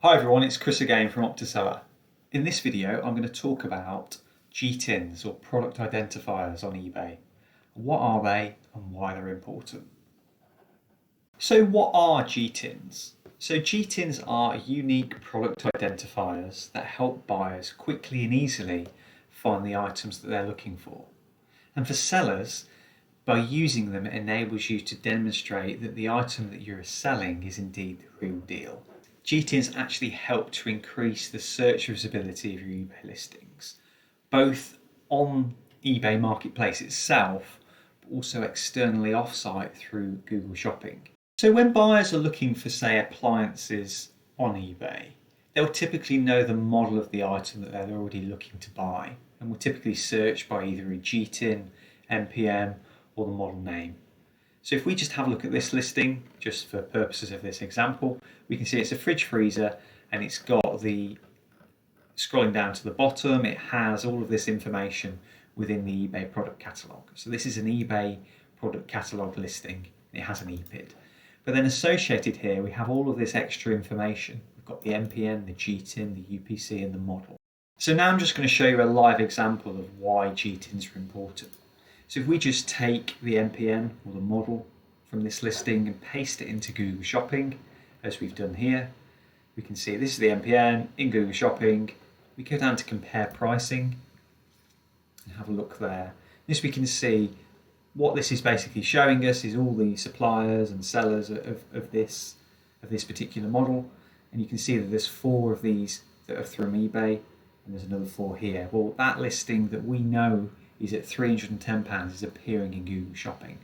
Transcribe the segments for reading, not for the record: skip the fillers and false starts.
Hi everyone, it's Chris again from Optiseller. In this video I'm going to talk about GTINs or product identifiers on eBay. What are they and why they're important? So what are GTINs? So GTINs are unique product identifiers that help buyers quickly and easily find the items that they're looking for. And for sellers, by using them it enables you to demonstrate that the item that you're selling is indeed the real deal. GTINs actually help to increase the search visibility of your eBay listings, both on eBay Marketplace itself, but also externally off-site through Google Shopping. So when buyers are looking for, say, appliances on eBay, they'll typically know the model of the item that they're already looking to buy, and will typically search by either a GTIN, NPM, or the model name. So if we just have a look at this listing, just for purposes of this example, we can see it's a fridge freezer and it's got the, scrolling down to the bottom, it has all of this information within the eBay product catalogue. So this is an eBay product catalogue listing, it has an EPID. But then associated here, we have all of this extra information. We've got the NPN, the GTIN, the UPC and the model. So now I'm just going to show you a live example of why GTINs are important. So if we just take the NPN or the model from this listing and paste it into Google Shopping, as we've done here, we can see this is the NPN in Google Shopping. We go down to compare pricing and have a look there. This we can see what this is basically showing us is all the suppliers and sellers of this particular model. And you can see that there's 4 of these that are from eBay and there's another 4 here. Well, that listing that we know is at £310 is appearing in Google Shopping.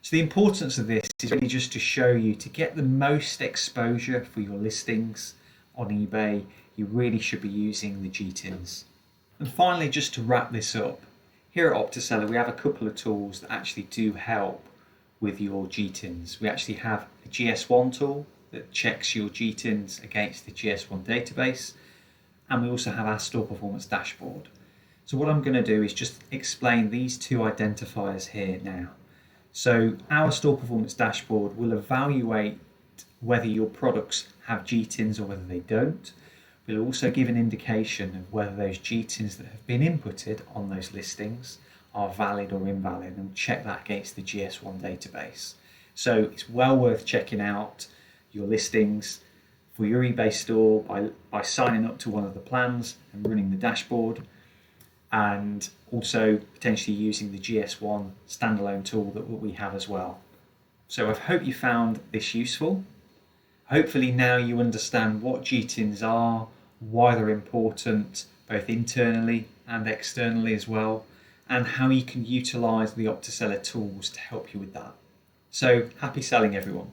So the importance of this is really just to show you, to get the most exposure for your listings on eBay, you really should be using the GTINs. And finally, just to wrap this up, here at Optiseller we have a couple of tools that actually do help with your GTINs. We actually have a GS1 tool that checks your GTINs against the GS1 database, and we also have our store performance dashboard. So what I'm going to do is just explain these 2 identifiers here now. So our store performance dashboard will evaluate whether your products have GTINs or whether they don't. We'll also give an indication of whether those GTINs that have been inputted on those listings are valid or invalid, and we'll check that against the GS1 database. So it's well worth checking out your listings for your eBay store by signing up to one of the plans and running the dashboard, and also potentially using the GS1 standalone tool that we have as well. So I hope you found this useful. Hopefully now you understand what GTINs are, why they're important, both internally and externally as well, and how you can utilise the Optiseller tools to help you with that. So happy selling everyone.